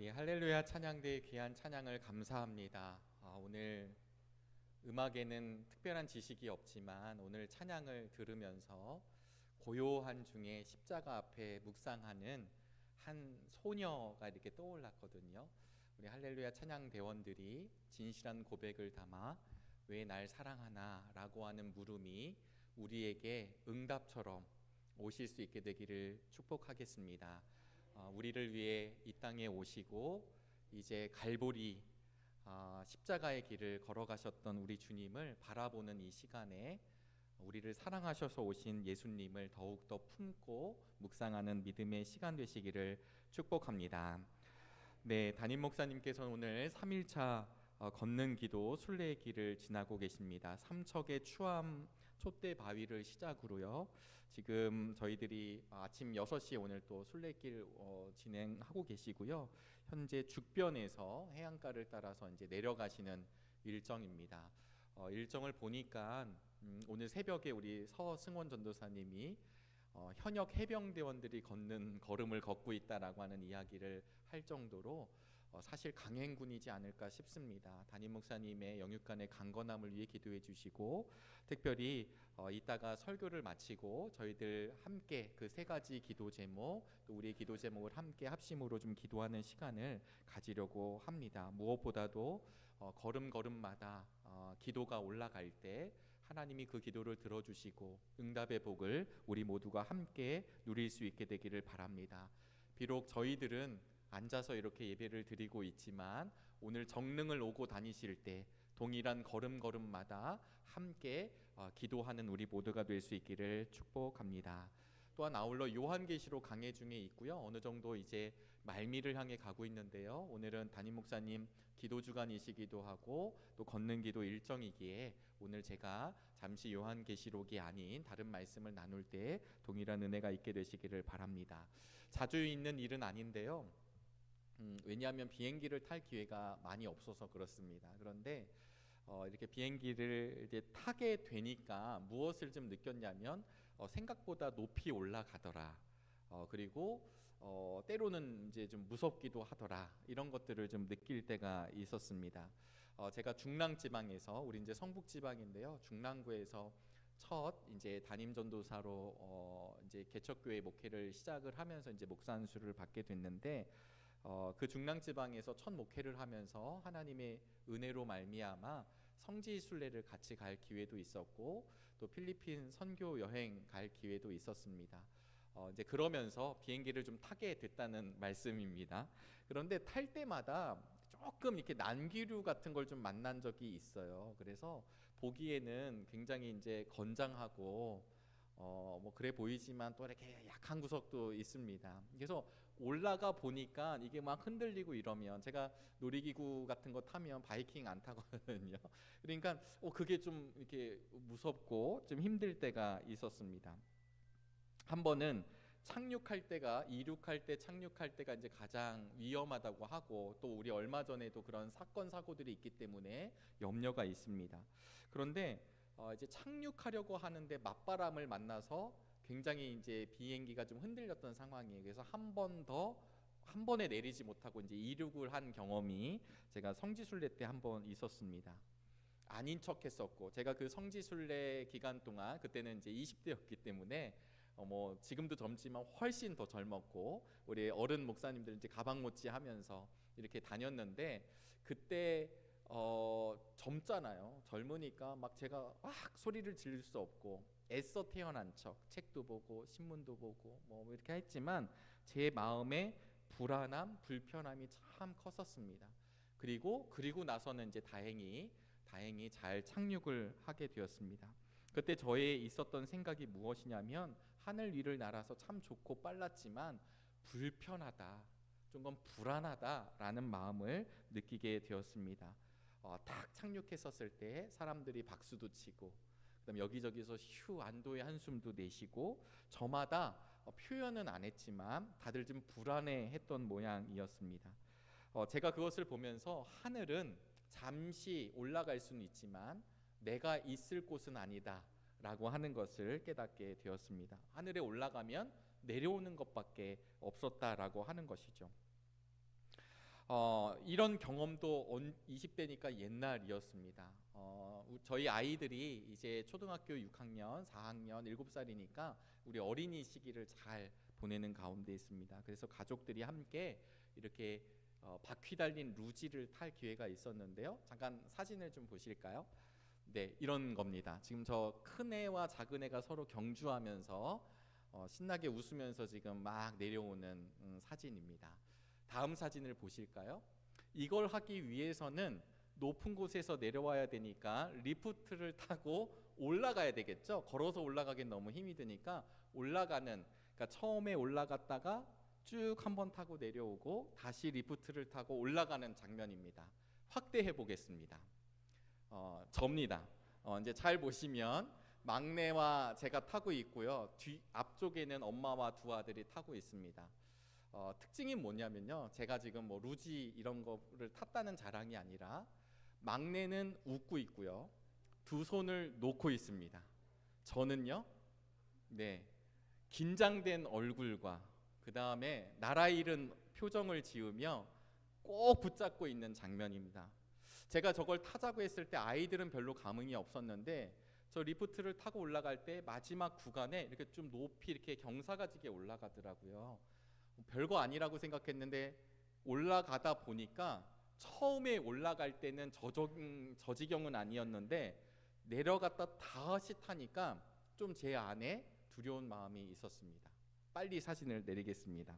할렐루야 찬양대의 귀한 찬양을 감사합니다. 오늘 음악에는 특별한 지식이 없지만 오늘 찬양을 들으면서 고요한 중에 십자가 앞에 묵상하는 한 소녀가 이렇게 떠올랐거든요. 우리 할렐루야 찬양대원들이 진실한 고백을 담아 왜 날 사랑하나 라고 하는 물음이 우리에게 응답처럼 오실 수 있게 되기를 축복하겠습니다. 우리를 위해 이 땅에 오시고 이제 갈보리 십자가의 길을 걸어가셨던 우리 주님을 바라보는 이 시간에 우리를 사랑하셔서 오신 예수님을 더욱더 품고 묵상하는 믿음의 시간 되시기를 축복합니다. 네, 담임 목사님께서는 오늘 3일차 걷는 기도 순례의 길을 지나고 계십니다. 삼척의 추암 촛대 바위를 시작으로요. 지금 저희들이 아침 6시에 오늘 또 순례길 진행하고 계시고요. 현재 죽변에서 해안가를 따라서 이제 내려가시는 일정입니다. 일정을 보니까 오늘 새벽에 우리 서승원 전도사님이 현역 해병대원들이 걷는 걸음을 걷고 있다라고 하는 이야기를 할 정도로 사실 강행군이지 않을까 싶습니다. 담임 목사님의 영육간의 강건함을 위해 기도해 주시고, 특별히 이따가 설교를 마치고 저희들 함께 그 세 가지 기도 제목, 또 우리의 기도 제목을 함께 합심으로 좀 기도하는 시간을 가지려고 합니다. 무엇보다도 걸음걸음마다 기도가 올라갈 때 하나님이 그 기도를 들어주시고 응답의 복을 우리 모두가 함께 누릴 수 있게 되기를 바랍니다. 비록 저희들은 앉아서 이렇게 예배를 드리고 있지만 오늘 정릉을 오고 다니실 때 동일한 걸음걸음마다 함께 기도하는 우리 모두가 될 수 있기를 축복합니다. 또한 아울러 요한계시록 강해 중에 있고요. 어느 정도 이제 말미를 향해 가고 있는데요. 오늘은 담임 목사님 기도 주간이시기도 하고 또 걷는 기도 일정이기에 오늘 제가 잠시 요한계시록이 아닌 다른 말씀을 나눌 때 동일한 은혜가 있게 되시기를 바랍니다. 자주 있는 일은 아닌데요. 왜냐하면 비행기를 탈 기회가 많이 없어서 그렇습니다. 그런데 이렇게 비행기를 이제 타게 되니까 무엇을 좀 느꼈냐면 생각보다 높이 올라가더라. 그리고 때로는 이제 좀 무섭기도 하더라. 이런 것들을 좀 느낄 때가 있었습니다. 제가 중랑 지방에서 우리 이제 성북 지방인데요. 중랑구에서 첫 이제 담임 전도사로 이제 개척교회 목회를 시작을 하면서 이제 목사 안수를 받게 됐는데 그 중랑 지방에서 첫 목회를 하면서 하나님의 은혜로 말미암아 성지 순례를 같이 갈 기회도 있었고 또 필리핀 선교 여행 갈 기회도 있었습니다. 이제 그러면서 비행기를 좀 타게 됐다는 말씀입니다. 그런데 탈 때마다 조금 이렇게 난기류 같은 걸 좀 만난 적이 있어요. 그래서 보기에는 굉장히 이제 건장하고 뭐 그래 보이지만 또 이렇게 약한 구석도 있습니다. 그래서 올라가 보니까 이게 막 흔들리고 이러면 제가 놀이기구 같은 거 타면 바이킹 안 타거든요. 그러니까 그게 좀 이렇게 무섭고 좀 힘들 때가 있었습니다. 한 번은 착륙할 때가 이륙할 때 착륙할 때가 이제 가장 위험하다고 하고 또 우리 얼마 전에도 그런 사건 사고들이 있기 때문에 염려가 있습니다. 그런데 이제 착륙하려고 하는데 맞바람을 만나서 굉장히 이제 비행기가 좀 흔들렸던 상황이에요. 그래서 한 번에 내리지 못하고 이제 이륙을 한 경험이 제가 성지순례 때 한 번 있었습니다. 아닌 척했었고 제가 그 성지순례 기간 동안 그때는 이제 20대였기 때문에 뭐 지금도 젊지만 훨씬 더 젊었고 우리 어른 목사님들 이제 가방 못지 하면서 이렇게 다녔는데 그때 젊잖아요. 젊으니까 막 제가 막 소리를 지를 수 없고 애써 태어난 척 책도 보고 신문도 보고 뭐 이렇게 했지만 제 마음에 불안함, 불편함이 참 컸었습니다. 그리고 나서는 이제 다행히 잘 착륙을 하게 되었습니다. 그때 저에 있었던 생각이 무엇이냐면 하늘 위를 날아서 참 좋고 빨랐지만 불편하다, 조금 불안하다라는 마음을 느끼게 되었습니다. 딱 착륙했었을 때 사람들이 박수도 치고 그다음 여기저기서 휴 안도의 한숨도 내쉬고 저마다 표현은 안 했지만 다들 좀 불안해했던 모양이었습니다. 제가 그것을 보면서 하늘은 잠시 올라갈 수는 있지만 내가 있을 곳은 아니다 라고 하는 것을 깨닫게 되었습니다. 하늘에 올라가면 내려오는 것밖에 없었다라고 하는 것이죠. 이런 경험도 20대니까 옛날이었습니다. 저희 아이들이 이제 초등학교 6학년, 4학년, 7살이니까 우리 어린이 시기를 잘 보내는 가운데 있습니다. 그래서 가족들이 함께 이렇게 바퀴 달린 루지를 탈 기회가 있었는데요. 잠깐 사진을 좀 보실까요? 네, 이런 겁니다. 지금 저 큰애와 작은애가 서로 경주하면서 신나게 웃으면서 지금 막 내려오는 사진입니다. 다음 사진을 보실까요? 이걸 하기 위해서는 높은 곳에서 내려와야 되니까 리프트를 타고 올라가야 되겠죠. 걸어서 올라가긴 너무 힘이 드니까 올라가는, 그러니까 처음에 올라갔다가 쭉 한번 타고 내려오고 다시 리프트를 타고 올라가는 장면입니다. 확대해 보겠습니다. 접니다. 이제 잘 보시면 막내와 제가 타고 있고요. 앞쪽에는 엄마와 두 아들이 타고 있습니다. 특징이 뭐냐면요, 제가 지금 뭐 루지 이런 거를 탔다는 자랑이 아니라 막내는 웃고 있고요, 두 손을 놓고 있습니다. 저는요, 네, 긴장된 얼굴과 그 다음에 나라 잃은 표정을 지으며 꼭 붙잡고 있는 장면입니다. 제가 저걸 타자고 했을 때 아이들은 별로 감흥이 없었는데 저 리프트를 타고 올라갈 때 마지막 구간에 이렇게 좀 높이 이렇게 경사가 지게 올라가더라고요. 별거 아니라고 생각했는데 올라가다 보니까 처음에 올라갈 때는 저지경은 아니었는데 내려갔다 다시 타니까 좀 제 안에 두려운 마음이 있었습니다. 빨리 사진을 내리겠습니다.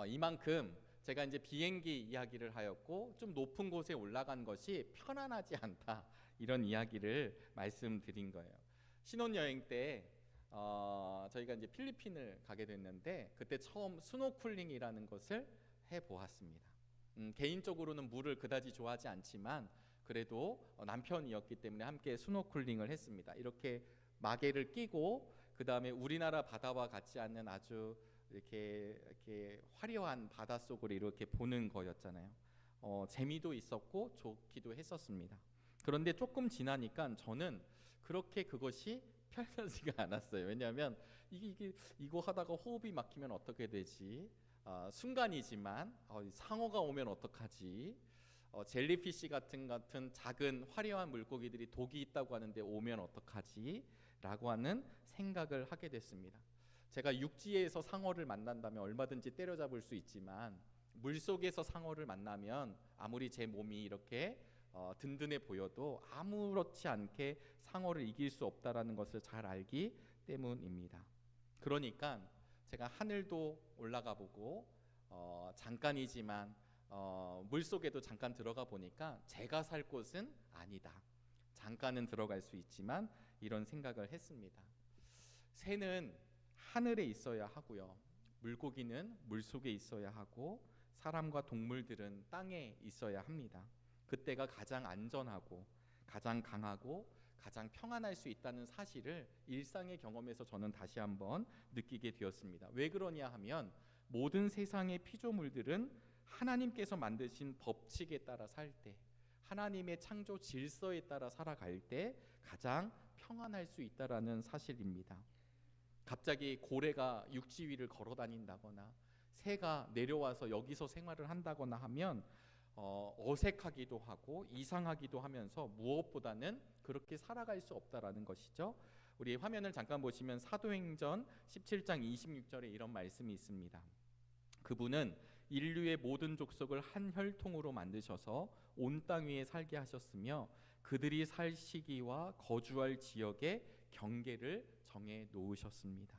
이만큼 제가 이제 비행기 이야기를 하였고 좀 높은 곳에 올라간 것이 편안하지 않다, 이런 이야기를 말씀드린 거예요. 신혼여행 때 저희가 이제 필리핀을 가게 됐는데 그때 처음 스노클링이라는 것을 해보았습니다. 개인적으로는 물을 그다지 좋아하지 않지만 그래도 남편이었기 때문에 함께 스노클링을 했습니다. 이렇게 마개를 끼고 그 다음에 우리나라 바다와 같지 않는 아주 이렇게 화려한 바닷속을 이렇게 보는 거였잖아요. 재미도 있었고 좋기도 했었습니다. 그런데 조금 지나니까 저는 그렇게 그것이 편하지가 않았어요. 왜냐하면 이거 하다가 호흡이 막히면 어떻게 되지? 순간이지만 상어가 오면 어떡하지? 젤리피쉬 같은 작은 화려한 물고기들이 독이 있다고 하는데 오면 어떡하지? 라고 하는 생각을 하게 됐습니다. 제가 육지에서 상어를 만난다면 얼마든지 때려잡을 수 있지만 물속에서 상어를 만나면 아무리 제 몸이 이렇게 든든해 보여도 아무렇지 않게 상어를 이길 수 없다라는 것을 잘 알기 때문입니다. 그러니까 제가 하늘도 올라가 보고 잠깐이지만 물속에도 잠깐 들어가 보니까 제가 살 곳은 아니다. 잠깐은 들어갈 수 있지만 이런 생각을 했습니다. 새는 하늘에 있어야 하고요, 물고기는 물속에 있어야 하고 사람과 동물들은 땅에 있어야 합니다. 그때가 가장 안전하고 가장 강하고 가장 평안할 수 있다는 사실을 일상의 경험에서 저는 다시 한번 느끼게 되었습니다. 왜 그러냐 하면 모든 세상의 피조물들은 하나님께서 만드신 법칙에 따라 살 때, 하나님의 창조 질서에 따라 살아갈 때 가장 평안할 수 있다라는 사실입니다. 갑자기 고래가 육지 위를 걸어 다닌다거나 새가 내려와서 여기서 생활을 한다거나 하면 어색하기도 하고 이상하기도 하면서 무엇보다는 그렇게 살아갈 수 없다라는 것이죠. 우리 화면을 잠깐 보시면 사도행전 17장 26절에 이런 말씀이 있습니다. 그분은 인류의 모든 족속을 한 혈통으로 만드셔서 온 땅 위에 살게 하셨으며 그들이 살 시기와 거주할 지역의 경계를 정해 놓으셨습니다.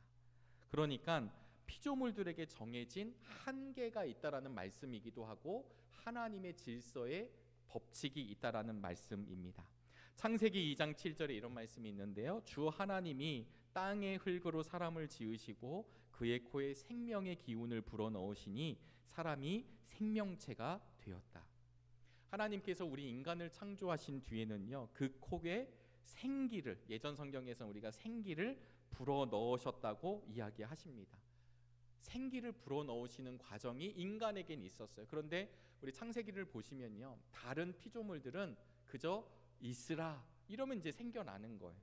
그러니까 피조물들에게 정해진 한계가 있다라는 말씀이기도 하고 하나님의 질서의 법칙이 있다라는 말씀입니다. 창세기 2장 7절에 이런 말씀이 있는데요. 주 하나님이 땅의 흙으로 사람을 지으시고 그의 코에 생명의 기운을 불어넣으시니 사람이 생명체가 되었다. 하나님께서 우리 인간을 창조하신 뒤에는요, 그 코에 생기를, 예전 성경에서 우리가 생기를 불어넣으셨다고 이야기하십니다. 생기를 불어넣으시는 과정이 인간에겐 있었어요. 그런데 우리 창세기를 보시면요, 다른 피조물들은 그저 있으라 이러면 이제 생겨나는 거예요.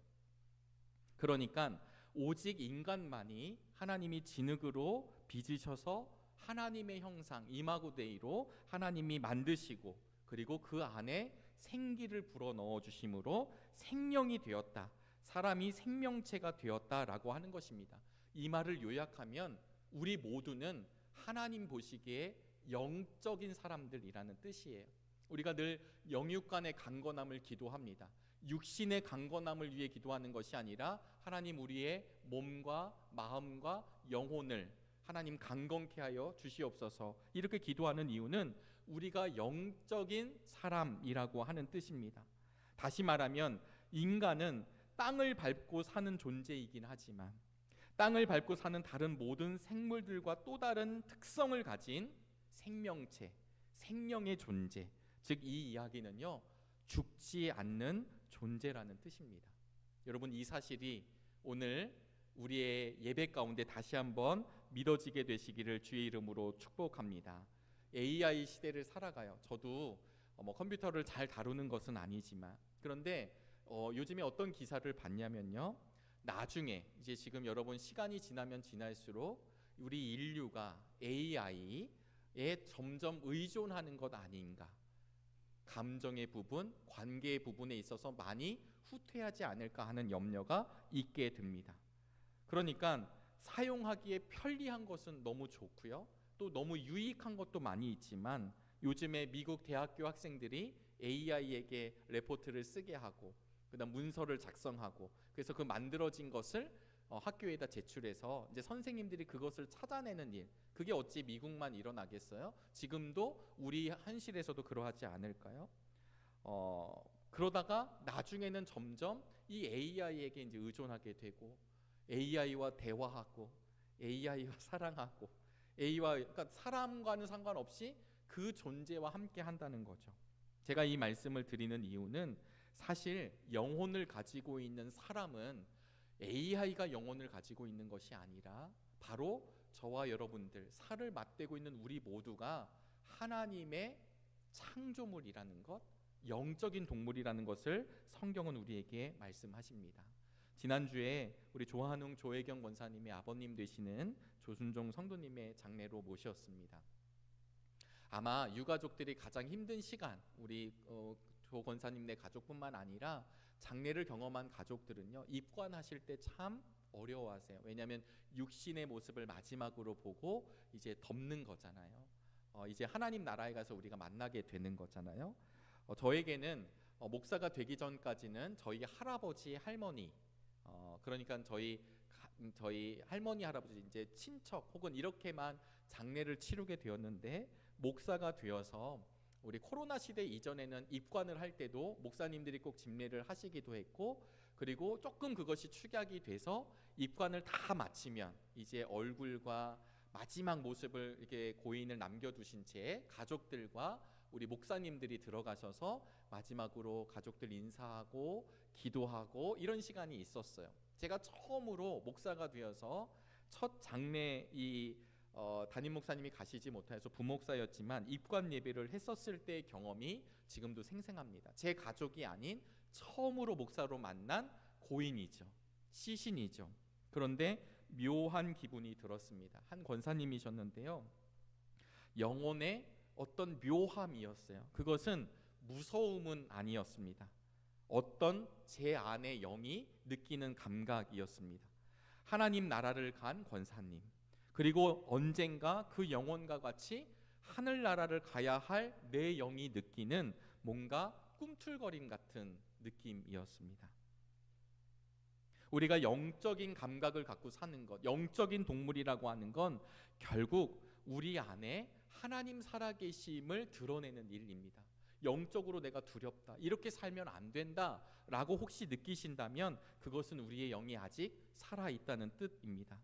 그러니까 오직 인간만이 하나님이 진흙으로 빚으셔서 하나님의 형상 이마고데이로 하나님이 만드시고 그리고 그 안에 생기를 불어넣어 주심으로 생명이 되었다. 사람이 생명체가 되었다라고 하는 것입니다. 이 말을 요약하면 우리 모두는 하나님 보시기에 영적인 사람들이라는 뜻이에요. 우리가 늘 영육간의 강건함을 기도합니다. 육신의 강건함을 위해 기도하는 것이 아니라 하나님 우리의 몸과 마음과 영혼을 하나님 강건케 하여 주시옵소서 이렇게 기도하는 이유는 우리가 영적인 사람이라고 하는 뜻입니다. 다시 말하면 인간은 땅을 밟고 사는 존재이긴 하지만 땅을 밟고 사는 다른 모든 생물들과 또 다른 특성을 가진 생명체, 생명의 존재, 즉 이 이야기는요 죽지 않는 존재라는 뜻입니다. 여러분 이 사실이 오늘 우리의 예배 가운데 다시 한번 믿어지게 되시기를 주의 이름으로 축복합니다. AI 시대를 살아가요. 저도 컴퓨터를 잘 다루는 것은 아니지만 그런데 요즘에 어떤 기사를 봤냐면요 나중에 이제 지금 여러분 시간이 지나면 지날수록 우리 인류가 AI에 점점 의존하는 것 아닌가, 감정의 부분, 관계의 부분에 있어서 많이 후퇴하지 않을까 하는 염려가 있게 됩니다. 그러니까 사용하기에 편리한 것은 너무 좋고요 또 너무 유익한 것도 많이 있지만 요즘에 미국 대학교 학생들이 AI에게 레포트를 쓰게 하고 그다음 문서를 작성하고 그래서 그 만들어진 것을 학교에다 제출해서 이제 선생님들이 그것을 찾아내는 일, 그게 어찌 미국만 일어나겠어요? 지금도 우리 현실에서도 그러하지 않을까요? 그러다가 나중에는 점점 이 AI에게 이제 의존하게 되고 AI와 대화하고 AI와 사랑하고 AI와 그러니까 사람과는 상관없이 그 존재와 함께 한다는 거죠. 제가 이 말씀을 드리는 이유는 사실 영혼을 가지고 있는 사람은 AI가 영혼을 가지고 있는 것이 아니라 바로 저와 여러분들 살을 맞대고 있는 우리 모두가 하나님의 창조물이라는 것, 영적인 동물이라는 것을 성경은 우리에게 말씀하십니다. 지난주에 우리 조한웅 조혜경 권사님의 아버님 되시는 조순종 성도님의 장례로 모셨습니다. 아마 유가족들이 가장 힘든 시간, 우리 조 권사님네 가족뿐만 아니라 장례를 경험한 가족들은요 입관하실 때 참 어려워하세요. 왜냐하면 육신의 모습을 마지막으로 보고 이제 덮는 거잖아요. 이제 하나님 나라에 가서 우리가 만나게 되는 거잖아요. 저에게는 목사가 되기 전까지는 저희 할아버지 할머니, 그러니까 저희 할머니 할아버지 이제 친척 혹은 이렇게만 장례를 치르게 되었는데 목사가 되어서 우리 코로나 시대 이전에는 입관을 할 때도 목사님들이 꼭 집례를 하시기도 했고 그리고 조금 그것이 축약이 돼서 입관을 다 마치면 이제 얼굴과 마지막 모습을 이렇게 고인을 남겨두신 채 가족들과 우리 목사님들이 들어가셔서 마지막으로 가족들 인사하고 기도하고 이런 시간이 있었어요. 제가 처음으로 목사가 되어서 첫 장례 담임 목사님이 가시지 못해서 부목사였지만 입관 예배를 했었을 때의 경험이 지금도 생생합니다. 제 가족이 아닌 처음으로 목사로 만난 고인이죠. 시신이죠. 그런데 묘한 기분이 들었습니다. 한 권사님이셨는데요. 영혼의 어떤 묘함이었어요. 그것은 무서움은 아니었습니다. 어떤 제 안의 영이 느끼는 감각이었습니다. 하나님 나라를 간 권사님, 그리고 언젠가 그 영혼과 같이 하늘나라를 가야 할 내 영이 느끼는 뭔가 꿈틀거림 같은 느낌이었습니다. 우리가 영적인 감각을 갖고 사는 것, 영적인 동물이라고 하는 건 결국 우리 안에 하나님 살아계심을 드러내는 일입니다. 영적으로 내가 두렵다, 이렇게 살면 안 된다 라고 혹시 느끼신다면 그것은 우리의 영이 아직 살아있다는 뜻입니다.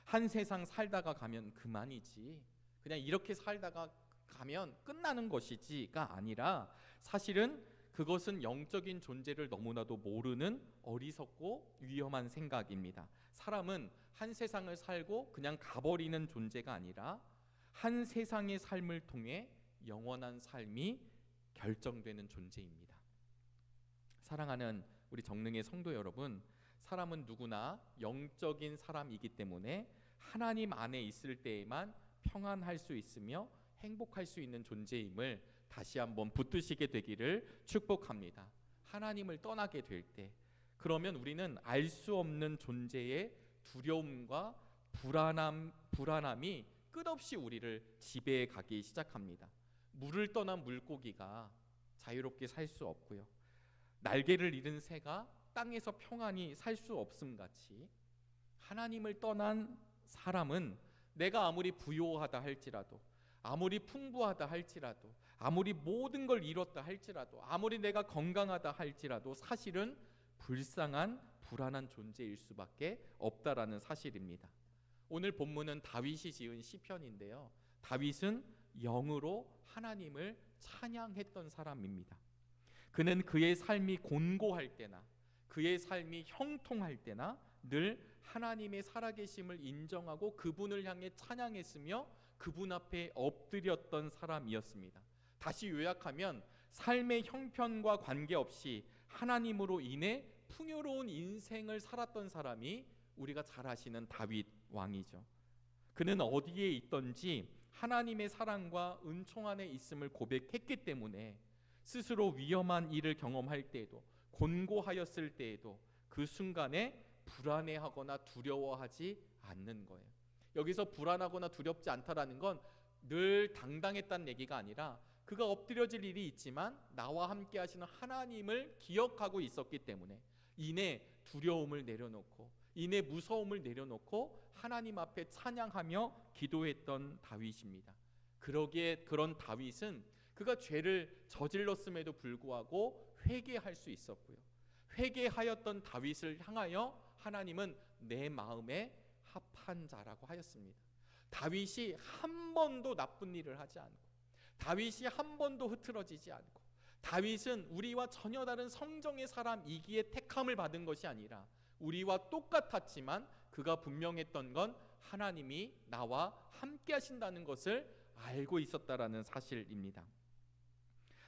한 세상 살다가 가면 그만이지, 그냥 이렇게 살다가 가면 끝나는 것이지가 아니라 사실은 그것은 영적인 존재를 너무나도 모르는 어리석고 위험한 생각입니다. 사람은 한 세상을 살고 그냥 가버리는 존재가 아니라 한 세상의 삶을 통해 영원한 삶이 결정되는 존재입니다. 사랑하는 우리 정릉의 성도 여러분, 사람은 누구나 영적인 사람이기 때문에 하나님 안에 있을 때에만 평안할 수 있으며 행복할 수 있는 존재임을 다시 한번 붙드시게 되기를 축복합니다. 하나님을 떠나게 될 때, 그러면 우리는 알 수 없는 존재의 두려움과 불안함이 끝없이 우리를 지배해 가기 시작합니다. 물을 떠난 물고기가 자유롭게 살 수 없고요, 날개를 잃은 새가 땅에서 평안히 살 수 없음 같이 하나님을 떠난 사람은 내가 아무리 부요하다 할지라도, 아무리 풍부하다 할지라도, 아무리 모든 걸 잃었다 할지라도, 아무리 내가 건강하다 할지라도 사실은 불쌍한 불안한 존재일 수밖에 없다라는 사실입니다. 오늘 본문은 다윗이 지은 시편인데요, 다윗은 영으로 하나님을 찬양했던 사람입니다. 그는 그의 삶이 곤고할 때나 그의 삶이 형통할 때나 늘 하나님의 살아계심을 인정하고 그분을 향해 찬양했으며 그분 앞에 엎드렸던 사람이었습니다. 다시 요약하면 삶의 형편과 관계없이 하나님으로 인해 풍요로운 인생을 살았던 사람이 우리가 잘 아시는 다윗 왕이죠. 그는 어디에 있든지 하나님의 사랑과 은총 안에 있음을 고백했기 때문에 스스로 위험한 일을 경험할 때에도, 곤고하였을 때에도 그 순간에 불안해하거나 두려워하지 않는 거예요. 여기서 불안하거나 두렵지 않다라는 건 늘 당당했다는 얘기가 아니라 그가 엎드려질 일이 있지만 나와 함께 하시는 하나님을 기억하고 있었기 때문에 이내 두려움을 내려놓고, 이내 무서움을 내려놓고 하나님 앞에 찬양하며 기도했던 다윗입니다. 그러기에 그런 다윗은 그가 죄를 저질렀음에도 불구하고 회개할 수 있었고요, 회개하였던 다윗을 향하여 하나님은 내 마음에 합한 자라고 하였습니다. 다윗이 한 번도 나쁜 일을 하지 않고, 다윗이 한 번도 흐트러지지 않고, 다윗은 우리와 전혀 다른 성정의 사람이기에 택함을 받은 것이 아니라 우리와 똑같았지만 그가 분명했던 건 하나님이 나와 함께 하신다는 것을 알고 있었다라는 사실입니다.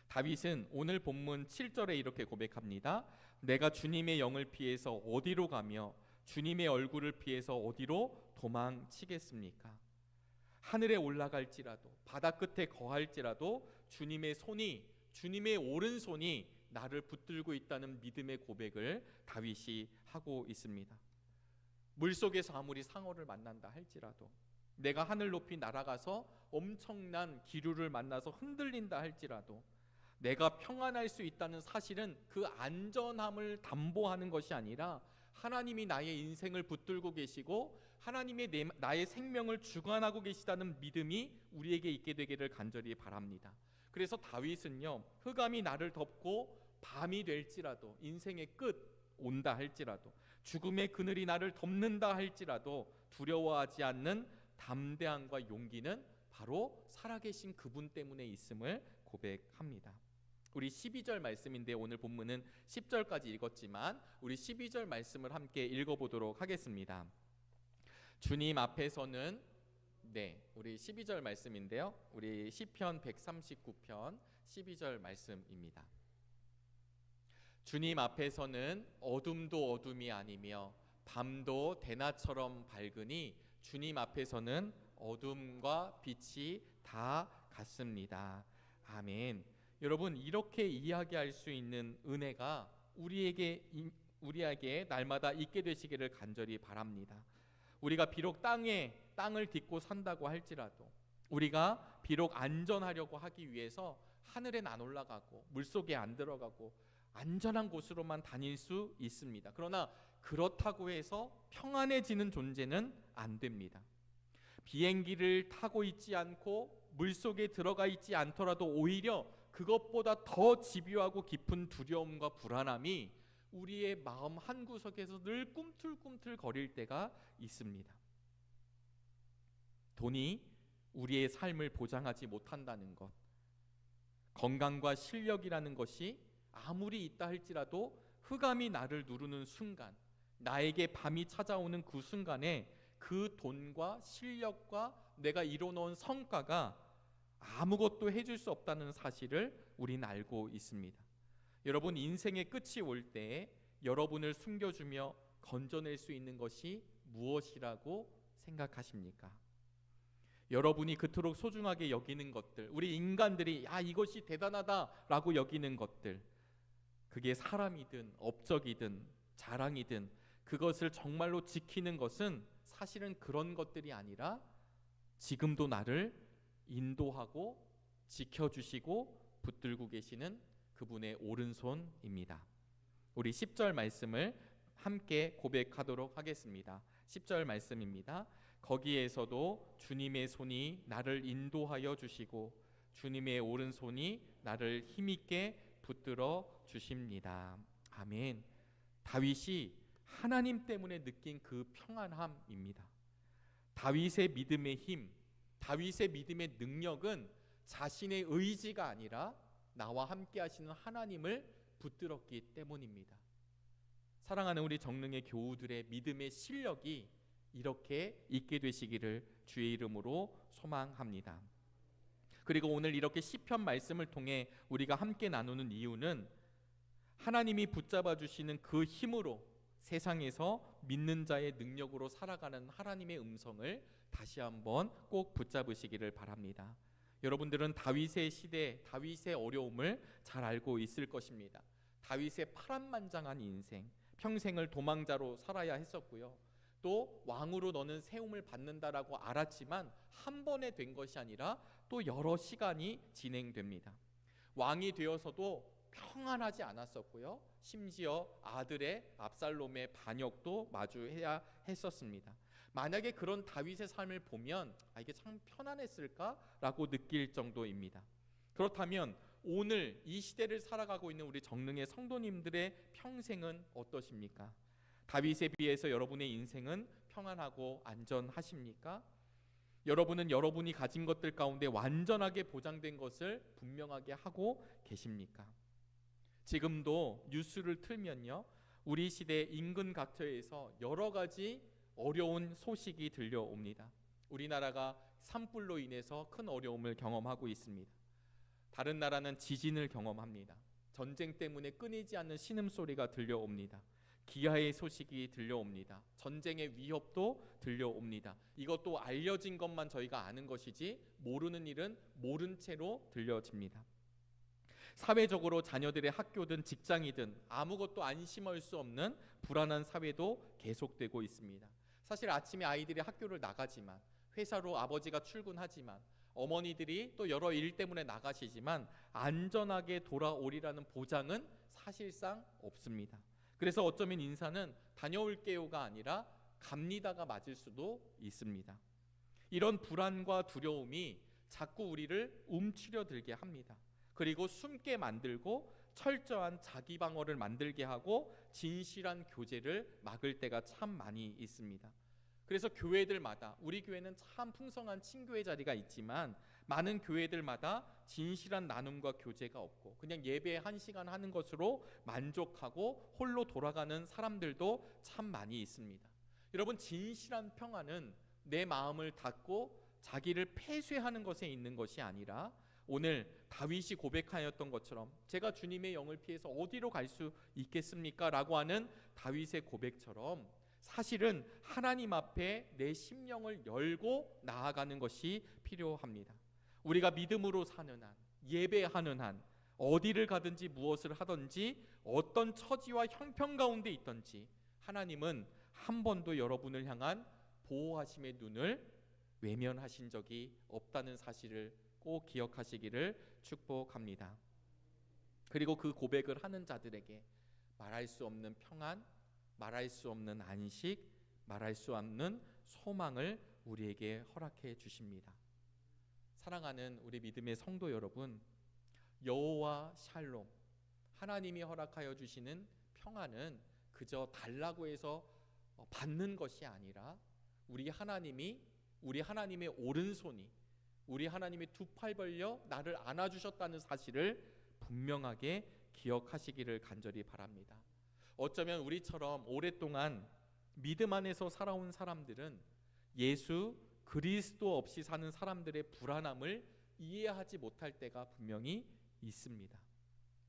다윗은 오늘 본문 7절에 이렇게 고백합니다. 내가 주님의 영을 피해서 어디로 가며 주님의 얼굴을 피해서 어디로 도망치겠습니까? 하늘에 올라갈지라도 바다 끝에 거할지라도 주님의 손이, 주님의 오른손이 나를 붙들고 있다는 믿음의 고백을 다윗이 하고 있습니다. 물속에서 아무리 상어를 만난다 할지라도, 내가 하늘 높이 날아가서 엄청난 기류를 만나서 흔들린다 할지라도 내가 평안할 수 있다는 사실은 그 안전함을 담보하는 것이 아니라 하나님이 나의 인생을 붙들고 계시고 하나님이 나의 생명을 주관하고 계시다는 믿음이 우리에게 있게 되기를 간절히 바랍니다. 그래서 다윗은요, 흑암이 나를 덮고 밤이 될지라도, 인생의 끝 온다 할지라도, 죽음의 그늘이 나를 덮는다 할지라도 두려워하지 않는 담대함과 용기는 바로 살아계신 그분 때문에 있음을 고백합니다. 우리 12절 말씀인데 오늘 본문은 10절까지 읽었지만 우리 12절 말씀을 함께 읽어보도록 하겠습니다. 주님 앞에서는, 우리 12절 말씀인데요, 우리 시편 139편 12절 말씀입니다. 주님 앞에서는 어둠도 어둠이 아니며 밤도 대낮처럼 밝으니 주님 앞에서는 어둠과 빛이 다 같습니다. 아멘. 여러분, 이렇게 이야기할 수 있는 은혜가 우리에게 날마다 있게 되시기를 간절히 바랍니다. 우리가 비록 땅을 딛고 산다고 할지라도, 우리가 비록 안전하려고 하기 위해서 하늘엔 안 올라가고 물속에 안 들어가고 안전한 곳으로만 다닐 수 있습니다. 그러나 그렇다고 해서 평안해지는 존재는 안 됩니다. 비행기를 타고 있지 않고 물속에 들어가 있지 않더라도 오히려 그것보다 더 집요하고 깊은 두려움과 불안함이 우리의 마음 한구석에서 늘 꿈틀꿈틀 거릴 때가 있습니다. 돈이 우리의 삶을 보장하지 못한다는 것, 건강과 실력이라는 것이 아무리 있다 할지라도 흑암이 나를 누르는 순간, 나에게 밤이 찾아오는 그 순간에 그 돈과 실력과 내가 이뤄놓은 성과가 아무것도 해줄 수 없다는 사실을 우리는 알고 있습니다. 여러분, 인생의 끝이 올 때 여러분을 숨겨주며 건져낼 수 있는 것이 무엇이라고 생각하십니까? 여러분이 그토록 소중하게 여기는 것들, 우리 인간들이 이것이 대단하다라고 여기는 것들, 그게 사람이든 업적이든 자랑이든 그것을 정말로 지키는 것은 사실은 그런 것들이 아니라 지금도 나를 인도하고 지켜주시고 붙들고 계시는 그분의 오른손입니다. 우리 10절 말씀을 함께 고백하도록 하겠습니다. 10절 말씀입니다. 거기에서도 주님의 손이 나를 인도하여 주시고 주님의 오른손이 나를 힘있게 붙들어 주십니다. 아멘. 다윗이 하나님 때문에 느낀 그 평안함입니다. 다윗의 믿음의 힘, 다윗의 믿음의 능력은 자신의 의지가 아니라 나와 함께 하시는 하나님을 붙들었기 때문입니다. 사랑하는 우리 정릉의 교우들의 믿음의 실력이 이렇게 있게 되시기를 주의 이름으로 소망합니다. 그리고 오늘 이렇게 시편 말씀을 통해 우리가 함께 나누는 이유는 하나님이 붙잡아 주시는 그 힘으로 세상에서 믿는 자의 능력으로 살아가는 하나님의 음성을 다시 한번 꼭 붙잡으시기를 바랍니다. 여러분들은 다윗의 시대, 다윗의 어려움을 잘 알고 있을 것입니다. 다윗의 파란만장한 인생, 평생을 도망자로 살아야 했었고요. 또 왕으로 너는 세움을 받는다라고 알았지만 한 번에 된 것이 아니라 또 여러 시간이 진행됩니다. 왕이 되어서도 평안하지 않았었고요. 심지어 아들의 압살롬의 반역도 마주해야 했었습니다. 만약에 그런 다윗의 삶을 보면 이게 참 편안했을까라고 느낄 정도입니다. 그렇다면 오늘 이 시대를 살아가고 있는 우리 정릉의 성도님들의 평생은 어떠십니까? 다윗에 비해서 여러분의 인생은 평안하고 안전하십니까? 여러분은 여러분이 가진 것들 가운데 완전하게 보장된 것을 분명하게 하고 계십니까? 지금도 뉴스를 틀면요, 우리 시대 인근 각처에서 여러 가지 어려운 소식이 들려옵니다. 우리나라가 산불로 인해서 큰 어려움을 경험하고 있습니다. 다른 나라는 지진을 경험합니다. 전쟁 때문에 끊이지 않는 신음소리가 들려옵니다. 기아의 소식이 들려옵니다. 전쟁의 위협도 들려옵니다. 이것도 알려진 것만 저희가 아는 것이지 모르는 일은 모른 채로 들려집니다. 사회적으로 자녀들의 학교든 직장이든 아무것도 안심할 수 없는 불안한 사회도 계속되고 있습니다. 사실 아침에 아이들이 학교를 나가지만, 회사로 아버지가 출근하지만, 어머니들이 또 여러 일 때문에 나가시지만 안전하게 돌아오리라는 보장은 사실상 없습니다. 그래서 어쩌면 인사는 다녀올게요가 아니라 갑니다가 맞을 수도 있습니다. 이런 불안과 두려움이 자꾸 우리를 움츠려 들게 합니다. 그리고 숨게 만들고 철저한 자기 방어를 만들게 하고 진실한 교제를 막을 때가 참 많이 있습니다. 그래서 교회들마다, 우리 교회는 참 풍성한 친교회 자리가 있지만 많은 교회들마다 진실한 나눔과 교제가 없고 그냥 예배 1시간 하는 것으로 만족하고 홀로 돌아가는 사람들도 참 많이 있습니다. 여러분, 진실한 평안은 내 마음을 닫고 자기를 폐쇄하는 것에 있는 것이 아니라 오늘 다윗이 고백하였던 것처럼 제가 주님의 영을 피해서 어디로 갈 수 있겠습니까? 라고 하는 다윗의 고백처럼 사실은 하나님 앞에 내 심령을 열고 나아가는 것이 필요합니다. 우리가 믿음으로 사는 한, 예배하는 한, 어디를 가든지 무엇을 하든지 어떤 처지와 형편 가운데 있든지 하나님은 한 번도 여러분을 향한 보호하심의 눈을 외면하신 적이 없다는 사실을 꼭 기억하시기를 축복합니다. 그리고 그 고백을 하는 자들에게 말할 수 없는 평안, 말할 수 없는 안식, 말할 수 없는 소망을 우리에게 허락해 주십니다. 사랑하는 우리 믿음의 성도 여러분, 여호와 샬롬, 하나님이 허락하여 주시는 평안은 그저 달라고 해서 받는 것이 아니라 우리 하나님의 오른손이, 우리 하나님의 두 팔 벌려 나를 안아주셨다는 사실을 분명하게 기억하시기를 간절히 바랍니다. 어쩌면 우리처럼 오랫동안 믿음 안에서 살아온 사람들은 예수 그리스도 없이 사는 사람들의 불안함을 이해하지 못할 때가 분명히 있습니다.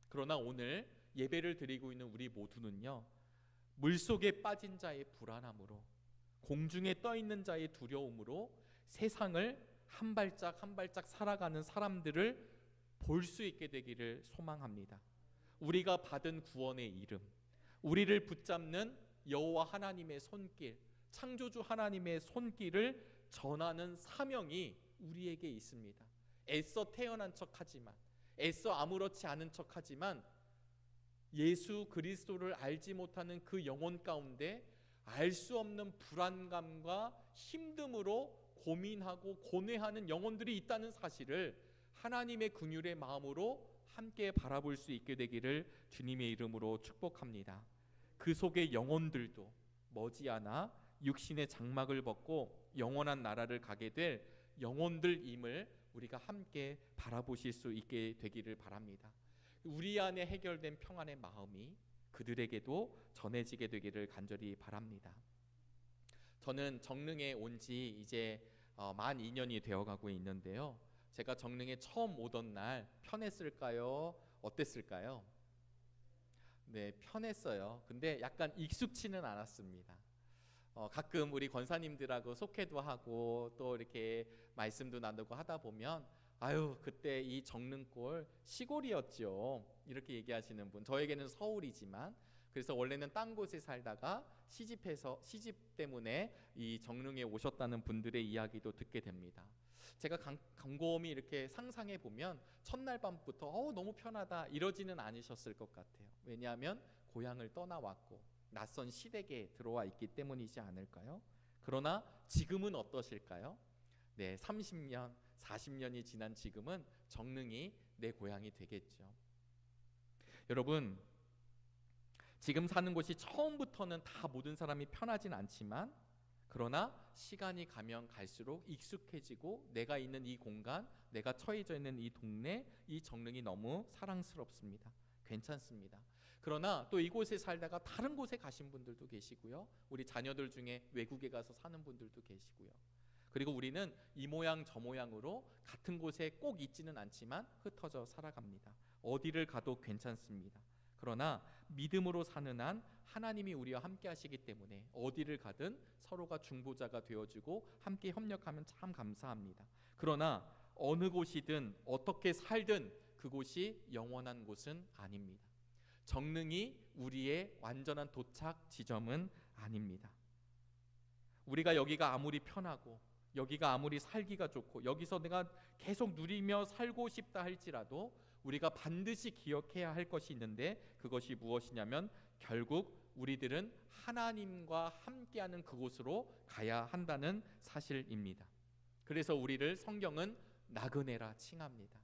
그러나 오늘 예배를 드리고 있는 우리 모두는요, 물속에 빠진 자의 불안함으로, 공중에 떠 있는 자의 두려움으로 세상을 한 발짝 한 발짝 살아가는 사람들을 볼 수 있게 되기를 소망합니다. 우리가 받은 구원의 이름, 우리를 붙잡는 여호와 하나님의 손길, 창조주 하나님의 손길을 전하는 사명이 우리에게 있습니다. 애써 태어난 척하지만, 애써 아무렇지 않은 척하지만 예수 그리스도를 알지 못하는 그 영혼 가운데 알 수 없는 불안감과 힘듦으로 고민하고 고뇌하는 영혼들이 있다는 사실을 하나님의 긍휼의 마음으로 함께 바라볼 수 있게 되기를 주님의 이름으로 축복합니다. 그 속의 영혼들도 머지않아 육신의 장막을 벗고 영원한 나라를 가게 될 영혼들임을 우리가 함께 바라보실 수 있게 되기를 바랍니다. 우리 안에 해결된 평안의 마음이 그들에게도 전해지게 되기를 간절히 바랍니다. 저는 정릉에 온 지 이제 만 2년이 되어가고 있는데요. 제가 정릉에 처음 오던 날 편했을까요? 어땠을까요? 네, 편했어요. 근데 약간 익숙치는 않았습니다. 가끔 우리 권사님들하고 속회도 하고 또 이렇게 말씀도 나누고 하다 보면 아유 그때 이 정릉골 시골이었죠 이렇게 얘기하시는 분, 저에게는 서울이지만 그래서 원래는 딴 곳에 살다가 시집 때문에 이 정릉에 오셨다는 분들의 이야기도 듣게 됩니다. 제가 곰곰이 이렇게 상상해 보면 첫날 밤부터 너무 편하다 이러지는 않으셨을 것 같아요. 왜냐하면 고향을 떠나왔고 낯선 시댁에 들어와 있기 때문이지 않을까요? 그러나 지금은 어떠실까요? 네, 30년, 40년이 지난 지금은 정릉이 내 고향이 되겠죠. 여러분, 지금 사는 곳이 처음부터는 다 모든 사람이 편하진 않지만 그러나 시간이 가면 갈수록 익숙해지고 내가 있는 이 공간, 내가 처해져 있는 이 동네, 이 정릉이 너무 사랑스럽습니다. 괜찮습니다. 그러나 또 이곳에 살다가 다른 곳에 가신 분들도 계시고요. 우리 자녀들 중에 외국에 가서 사는 분들도 계시고요. 그리고 우리는 이 모양 저 모양으로 같은 곳에 꼭 있지는 않지만 흩어져 살아갑니다. 어디를 가도 괜찮습니다. 그러나 믿음으로 사는 한 하나님이 우리와 함께 하시기 때문에 어디를 가든 서로가 중보자가 되어주고 함께 협력하면 참 감사합니다. 그러나 어느 곳이든 어떻게 살든 그곳이 영원한 곳은 아닙니다. 정릉이 우리의 완전한 도착 지점은 아닙니다. 우리가 여기가 아무리 편하고 여기가 아무리 살기가 좋고 여기서 내가 계속 누리며 살고 싶다 할지라도 우리가 반드시 기억해야 할 것이 있는데 그것이 무엇이냐면 결국 우리들은 하나님과 함께하는 그곳으로 가야 한다는 사실입니다. 그래서 우리를 성경은 나그네라 칭합니다.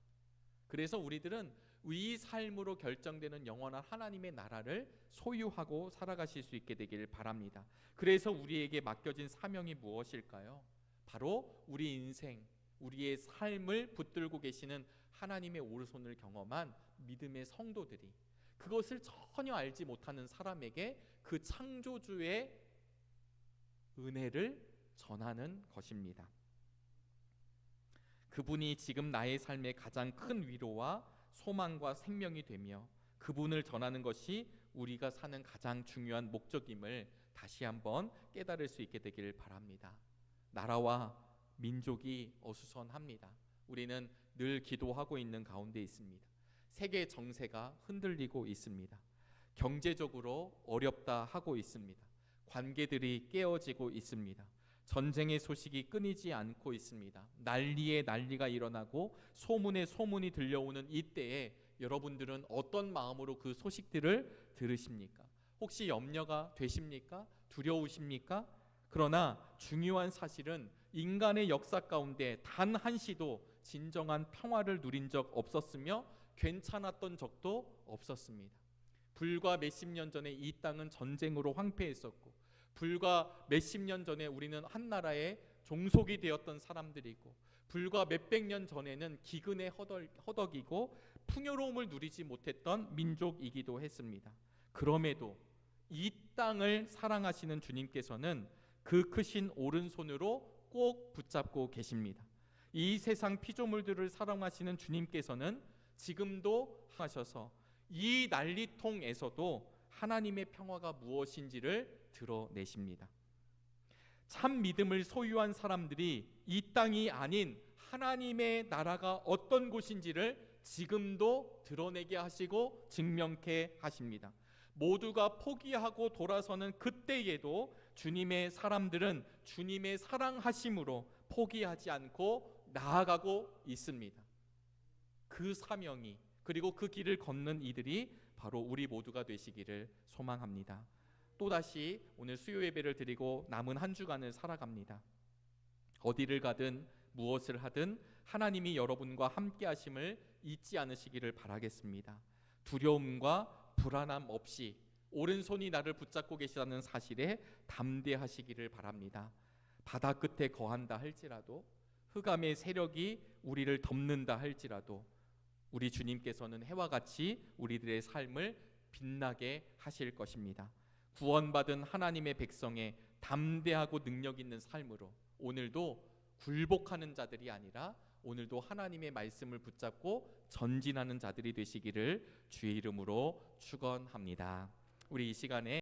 그래서 우리들은 이 삶으로 결정되는 영원한 하나님의 나라를 소유하고 살아가실 수 있게 되길 바랍니다. 그래서 우리에게 맡겨진 사명이 무엇일까요? 바로 우리 인생, 우리의 삶을 붙들고 계시는 하나님의 오른손을 경험한 믿음의 성도들이 그것을 전혀 알지 못하는 사람에게 그 창조주의 은혜를 전하는 것입니다. 그분이 지금 나의 삶의 가장 큰 위로와 소망과 생명이 되며 그분을 전하는 것이 우리가 사는 가장 중요한 목적임을 다시 한번 깨달을 수 있게 되기를 바랍니다. 나라와 민족이 어수선합니다. 우리는 늘 기도하고 있는 가운데 있습니다. 세계 정세가 흔들리고 있습니다. 경제적으로 어렵다 하고 있습니다. 관계들이 깨어지고 있습니다. 전쟁의 소식이 끊이지 않고 있습니다. 난리에 난리가 일어나고 소문에 소문이 들려오는 이때에 여러분들은 어떤 마음으로 그 소식들을 들으십니까? 혹시 염려가 되십니까? 두려우십니까? 그러나 중요한 사실은 인간의 역사 가운데 단 한시도 진정한 평화를 누린 적 없었으며 괜찮았던 적도 없었습니다. 불과 몇십 년 전에 이 땅은 전쟁으로 황폐했었고 불과 몇십 년 전에 우리는 한 나라의 종속이 되었던 사람들이고 불과 몇백 년 전에는 기근에 허덕이고 풍요로움을 누리지 못했던 민족이기도 했습니다. 그럼에도 이 땅을 사랑하시는 주님께서는 그 크신 오른손으로 꼭 붙잡고 계십니다. 이 세상 피조물들을 사랑하시는 주님께서는 지금도 하셔서 이 난리통에서도 하나님의 평화가 무엇인지를 드러내십니다. 참 믿음을 소유한 사람들이 이 땅이 아닌 하나님의 나라가 어떤 곳인지를 지금도 드러내게 하시고 증명케 하십니다. 모두가 포기하고 돌아서는 그때에도 주님의 사람들은 주님의 사랑하심으로 포기하지 않고 나아가고 있습니다. 그 사명이, 그리고 그 길을 걷는 이들이 바로 우리 모두가 되시기를 소망합니다. 또다시 오늘 수요 예배를 드리고 남은 한 주간을 살아갑니다. 어디를 가든 무엇을 하든 하나님이 여러분과 함께 하심을 잊지 않으시기를 바라겠습니다. 두려움과 불안함 없이 오른손이 나를 붙잡고 계시다는 사실에 담대하시기를 바랍니다. 바다 끝에 거한다 할지라도, 흑암의 세력이 우리를 덮는다 할지라도 우리 주님께서는 해와 같이 우리들의 삶을 빛나게 하실 것입니다. 구원받은 하나님의 백성의 담대하고 능력 있는 삶으로 오늘도 굴복하는 자들이 아니라 오늘도 하나님의 말씀을 붙잡고 전진하는 자들이 되시기를 주의 이름으로 축원합니다. 우리 이 시간에